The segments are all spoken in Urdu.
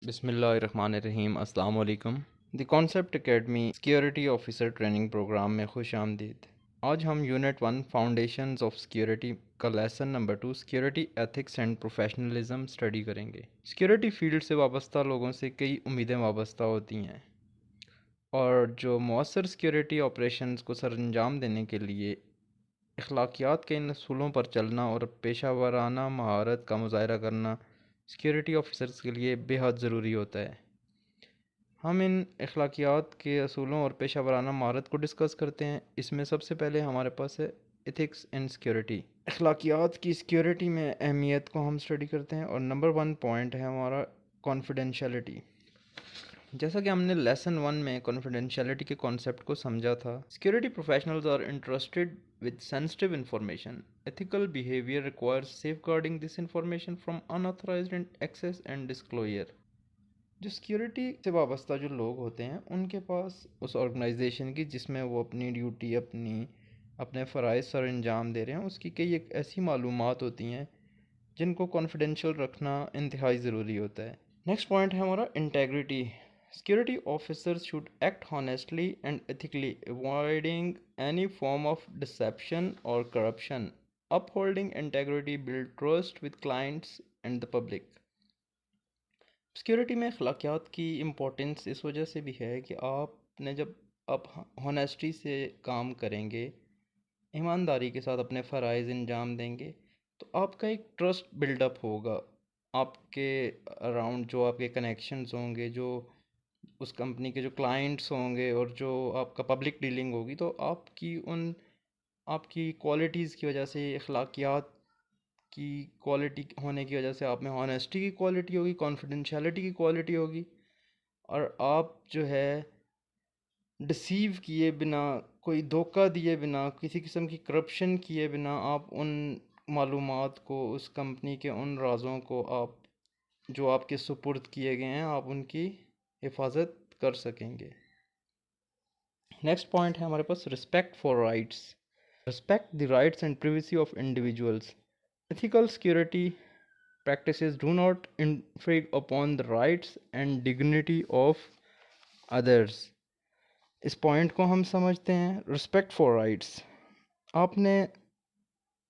بسم اللہ الرحمن الرحیم۔ السلام علیکم۔ The concept academy security officer training program میں خوش آمدید۔ آج ہم یونٹ 1 فاؤنڈیشنز آف سیکیورٹی کا lesson number 2 security ethics and professionalism study کریں گے۔ سیکیورٹی فیلڈ سے وابستہ لوگوں سے کئی امیدیں وابستہ ہوتی ہیں، اور جو مؤثر سیکیورٹی آپریشنز کو سر انجام دینے کے لیے اخلاقیات کے ان اصولوں پر چلنا اور پیشہ ورانہ مہارت کا مظاہرہ کرنا سیکیورٹی آفیسرز کے لیے بے حد ضروری ہوتا ہے۔ ہم ان اخلاقیات کے اصولوں اور پیشہ ورانہ مہارت کو ڈسکس کرتے ہیں۔ اس میں سب سے پہلے ہمارے پاس ہے ایتھکس ان سیکیورٹی۔ اخلاقیات کی سیکیورٹی میں اہمیت کو ہم اسٹڈی کرتے ہیں، اور نمبر 1 پوائنٹ ہے ہمارا کانفیڈینشیلٹی۔ جیسا کہ ہم نے لیسن 1 میں کانفیڈینشیلٹی کے کانسیپٹ کو سمجھا تھا، security professionals are entrusted with sensitive information. Ethical behavior requires safeguarding this information from unauthorized access and disclosure. جو سیکیورٹی سے وابستہ جو لوگ ہوتے ہیں ان کے پاس اس آرگنائزیشن کی جس میں وہ اپنی ڈیوٹی اپنے فرائض سر انجام دے رہے ہیں، اس کی کئی ایک ایسی معلومات ہوتی ہیں جن کو کانفیڈینشیل رکھنا انتہائی ضروری ہوتا ہے۔ نیکسٹ پوائنٹ ہے ہمارا integrity. Security officers should act honestly and ethically, avoiding any form of deception or corruption. Upholding integrity builds trust with clients and the public. Security میں اخلاقیات کی امپورٹنس اس وجہ سے بھی ہے کہ جب آپ ہونیسٹی سے کام کریں گے، ایمانداری کے ساتھ اپنے فرائض انجام دیں گے، تو آپ کا ایک ٹرسٹ بلڈ اپ ہوگا۔ آپ کے اراؤنڈ جو آپ کے کنیکشنز ہوں گے، جو اس کمپنی کے جو کلائنٹس ہوں گے، اور جو آپ کا پبلک ڈیلنگ ہوگی، تو آپ کی کوالٹیز کی وجہ سے، اخلاقیات کی کوالٹی ہونے کی وجہ سے آپ میں ہانیسٹی کی کوالٹی ہوگی، کانفیڈینشیلٹی کی کوالٹی ہوگی، اور آپ جو ہے ڈسیو کیے بنا، کوئی دھوکہ دیے بنا، کسی قسم کی کرپشن کیے بنا آپ ان معلومات کو، اس کمپنی کے ان رازوں کو جو آپ کے سپرد کیے گئے ہیں، آپ ان کی حفاظت کر سکیں گے۔ نیکسٹ پوائنٹ ہے ہمارے پاس respect for rights. Respect the rights and privacy of individuals. Ethical security practices do not infringe upon the rights and dignity of others. اس پوائنٹ کو ہم سمجھتے ہیں رسپیکٹ فار رائٹس۔ آپ نے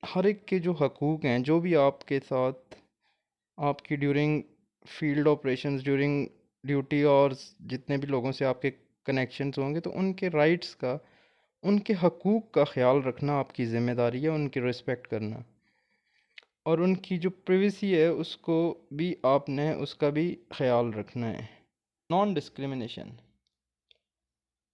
ہر ایک کے جو حقوق ہیں، جو بھی آپ کے ساتھ آپ کی during field operations, during duty, اور جتنے بھی لوگوں سے آپ کے کنیکشنز ہوں گے، تو ان کے رائٹس کا، ان کے حقوق کا خیال رکھنا آپ کی ذمہ داری ہے، ان کی رسپیکٹ کرنا، اور ان کی جو پریویسی ہے اس کو بھی آپ نے اس کا بھی خیال رکھنا ہے۔ Non discrimination.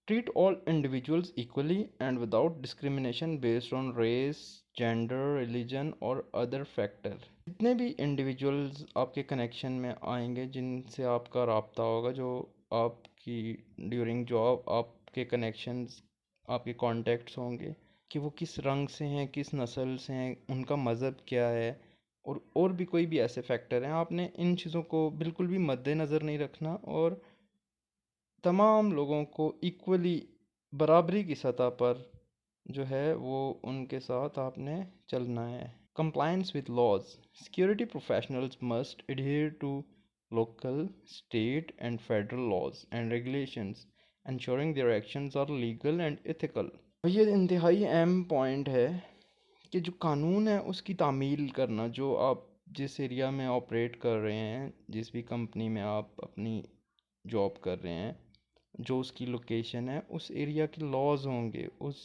Treat all individuals equally and without discrimination based on race, gender, religion اور ادر فیکٹر۔ جتنے بھی انڈیویجولز آپ کے کنیکشن میں آئیں گے، جن سے آپ کا رابطہ ہوگا، جو آپ کی ڈیورنگ جاب آپ کے کنیکشنز، آپ کے کانٹیکٹس ہوں گے، کہ وہ کس رنگ سے ہیں، کس نسل سے ہیں، ان کا مذہب کیا ہے، اور بھی کوئی بھی ایسے فیکٹر ہیں، آپ نے ان چیزوں کو بالکل بھی مد نظر نہیں رکھنا، اور تمام لوگوں کو ایکولی، برابری کی سطح پر جو ہے وہ ان کے ساتھ آپ نے چلنا ہے۔ Compliance with laws. Security professionals must adhere to local, state and federal laws and regulations, ensuring their actions are legal and ethical. یہ انتہائی اہم پوائنٹ ہے کہ جو قانون ہے اس کی تعمیل کرنا، جو آپ جس ایریا میں آپریٹ کر رہے ہیں، جس بھی کمپنی میں آپ اپنی جاب کر رہے ہیں، جو اس کی لوکیشن ہے، اس ایریا کے لاز ہوں گے، اس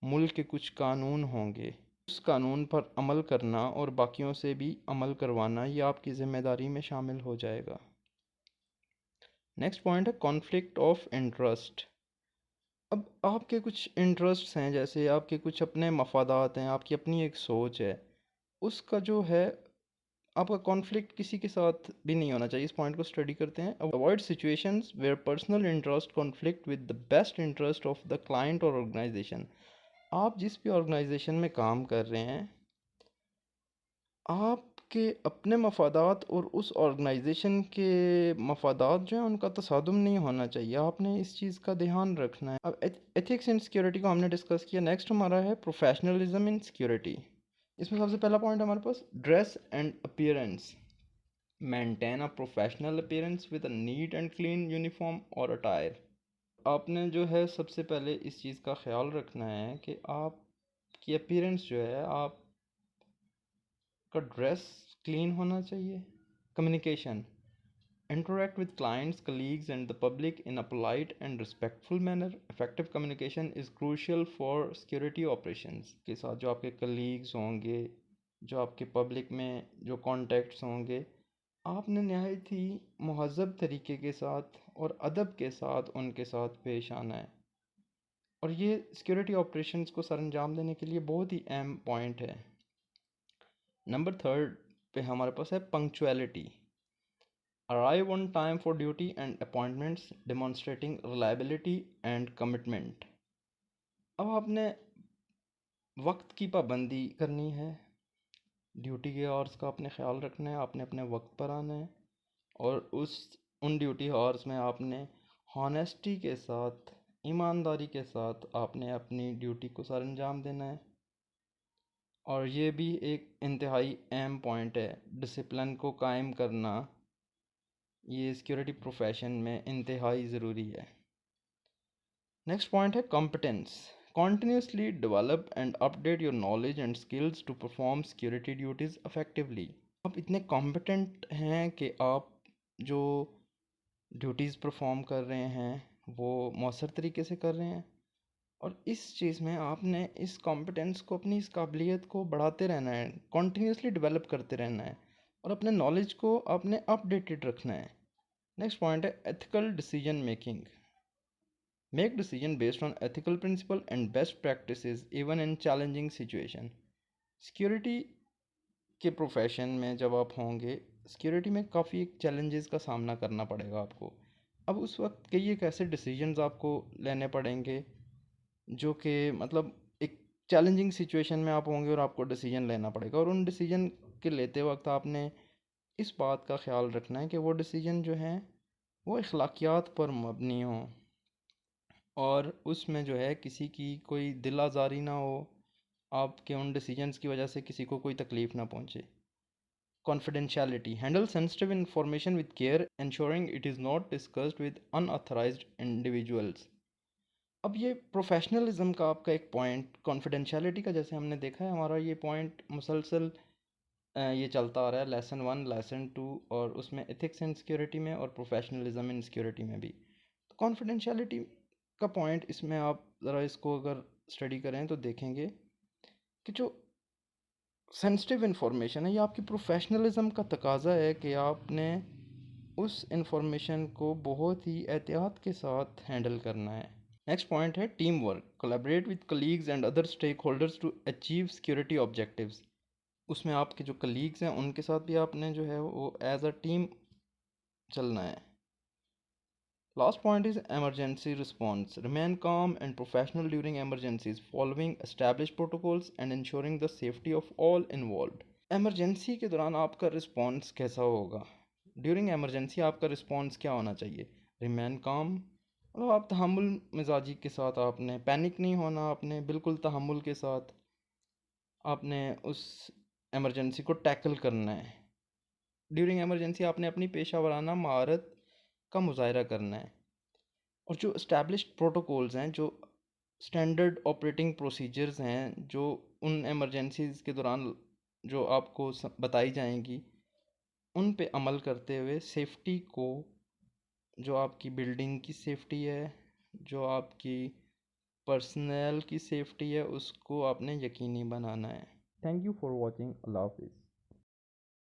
ملک کے کچھ قانون ہوں گے، اس قانون پر عمل کرنا اور باقیوں سے بھی عمل کروانا، یہ آپ کی ذمہ داری میں شامل ہو جائے گا۔ نیکسٹ پوائنٹ ہے کانفلکٹ آف انٹرسٹ۔ اب آپ کے کچھ انٹرسٹس ہیں، جیسے آپ کے کچھ اپنے مفادات ہیں، آپ کی اپنی ایک سوچ ہے، اس کا جو ہے آپ کا کانفلکٹ کسی کے ساتھ بھی نہیں ہونا چاہیے۔ اس پوائنٹ کو اسٹڈی کرتے ہیں۔ Avoid situations where personal interest conflict with the best interest of the client اور آرگنائزیشن۔ آپ جس بھی آرگنائزیشن میں کام کر رہے ہیں، آپ کے اپنے مفادات اور اس آرگنائزیشن کے مفادات جو ہیں ان کا تصادم نہیں ہونا چاہیے، آپ نے اس چیز کا دھیان رکھنا ہے۔ اب ایتھکس ان سیکیورٹی کو ہم نے ڈسکس کیا۔ نیکسٹ ہمارا ہے پروفیشنلزم ان سیکیورٹی۔ اس میں سب سے پہلا پوائنٹ ہمارے پاس dress and appearance. maintain a professional appearance with a neat and clean uniform or attire. آپ نے جو ہے سب سے پہلے اس چیز کا خیال رکھنا ہے کہ آپ کی اپیرنس جو ہے آپ کا ڈریس کلین ہونا چاہیے. Communication: interact with clients, colleagues and the public in a polite and respectful manner. Effective communication is crucial for security operations. کے ساتھ جو آپ کے کلیگز ہوں گے، جو آپ کے پبلک میں جو کانٹیکٹس ہوں گے، آپ نے نہایت ہی مہذب طریقے کے ساتھ اور ادب کے ساتھ ان کے ساتھ پیش آنا ہے. اور یہ سیکیورٹی آپریشنز کو سر انجام دینے کے لیے بہت ہی اہم پوائنٹ ہے. نمبر 3 پہ ہمارے پاس ہے punctuality. Arrive on time for duty and appointments, demonstrating reliability and commitment. اب آپ نے وقت کی پابندی کرنی ہے، ڈیوٹی کے آورس کا آپ نے خیال رکھنا ہے، آپ نے اپنے وقت پر آنا ہے، اور ان ڈیوٹی آورس میں آپ نے ہانیسٹی کے ساتھ، ایمانداری کے ساتھ آپ نے اپنی ڈیوٹی کو سر انجام دینا ہے. اور یہ بھی ایک انتہائی اہم پوائنٹ ہے، ڈسپلن کو قائم کرنا یہ سیکیورٹی پروفیشن میں انتہائی ضروری ہے. نیکسٹ پوائنٹ ہے competence. Continuously develop and update your knowledge and skills to perform security duties effectively. آپ اتنے کمپٹنٹ ہیں کہ آپ جو ڈیوٹیز پرفارم کر رہے ہیں وہ مؤثر طریقے سے کر رہے ہیں، اور اس چیز میں آپ نے اس کمپٹنس کو، اپنی اس قابلیت کو بڑھاتے رہنا ہے، کنٹینیوسلی ڈیولپ کرتے رہنا ہے، اور اپنے نالج کو آپ نے اپ ڈیٹڈ رکھنا ہے. نیکسٹ پوائنٹ ہے ethical decision making. Make decision based on ethical principle and best practices even in challenging situation. Security کے پروفیشن میں جب آپ ہوں گے، سیکیورٹی میں کافی چیلنجز کا سامنا کرنا پڑے گا آپ کو. اب اس وقت کئی ایک ایسے ڈیسیجنز آپ کو لینے پڑیں گے جو کہ مطلب ایک چیلنجنگ سچویشن میں آپ ہوں گے اور آپ کو ڈیسیجن لینا پڑے گا، اور ان ڈیسیجن کے لیتے وقت آپ نے اس بات کا خیال رکھنا ہے کہ وہ ڈیسیجن جو ہیں وہ اخلاقیات پر مبنی ہوں، اور اس میں جو ہے کسی کی کوئی دل آزاری نہ ہو، آپ کے ان ڈیسیجنز کی وجہ سے کسی کو کوئی تکلیف نہ پہنچے. Confidentiality. Handle sensitive information with care, ensuring it is not discussed with unauthorized individuals. اب یہ پروفیشنلزم کا آپ کا ایک پوائنٹ کانفیڈینشیلٹی کا، جیسے ہم نے دیکھا ہے ہمارا یہ پوائنٹ مسلسل یہ چلتا آ رہا ہے لیسن 1 لیسن 2، اور اس میں ایتھکس ان سیکیورٹی میں اور پروفیشنلزم ان سیکیورٹی میں بھی. تو کانفیڈینشیلٹی کا پوائنٹ اس میں آپ ذرا اس کو اگر اسٹڈی کریں تو دیکھیں گے کہ جو سینسٹیو انفارمیشن ہے، یہ آپ کی پروفیشنلزم کا تقاضا ہے کہ آپ نے اس انفارمیشن کو بہت ہی احتیاط کے ساتھ ہینڈل کرنا ہے. نیکسٹ پوائنٹ ہے team work. Collaborate with colleagues and other stakeholders to achieve security objectives. اس میں آپ کے جو کلیگز ہیں ان کے ساتھ بھی آپ نے جو ہے وہ ایز اے ٹیم چلنا ہے. Last point is emergency response. Remain calm and professional during emergencies, following establish protocols and ensuring the safety of all involved. Emergency کے دوران آپ کا رسپانس کیسا ہوگا؟ ڈیورنگ ایمرجنسی آپ کا رسپانس کیا ہونا چاہیے؟ ریمین کام، مطلب آپ تحمل مزاجی کے ساتھ، آپ نے پینک نہیں ہونا، آپ نے بالکل تحمل کے ساتھ آپ نے اس ایمرجنسی کو ٹیکل کرنا ہے. ڈیورنگ ایمرجنسی آپ نے اپنی پیشہ ورانہ مہارت کا مظاہرہ کرنا ہے، اور جو اسٹیبلشڈ پروٹوکولز ہیں، جو اسٹینڈرڈ آپریٹنگ پروسیجرز ہیں، جو ان ایمرجنسیز کے دوران جو آپ کو بتائی جائیں گی، ان پہ عمل کرتے ہوئے سیفٹی کو، جو آپ کی بلڈنگ کی سیفٹی ہے، جو آپ کی پرسنل کی سیفٹی ہے، اس کو آپ نے یقینی بنانا ہے. Thank you for watching. اللہ حافظ.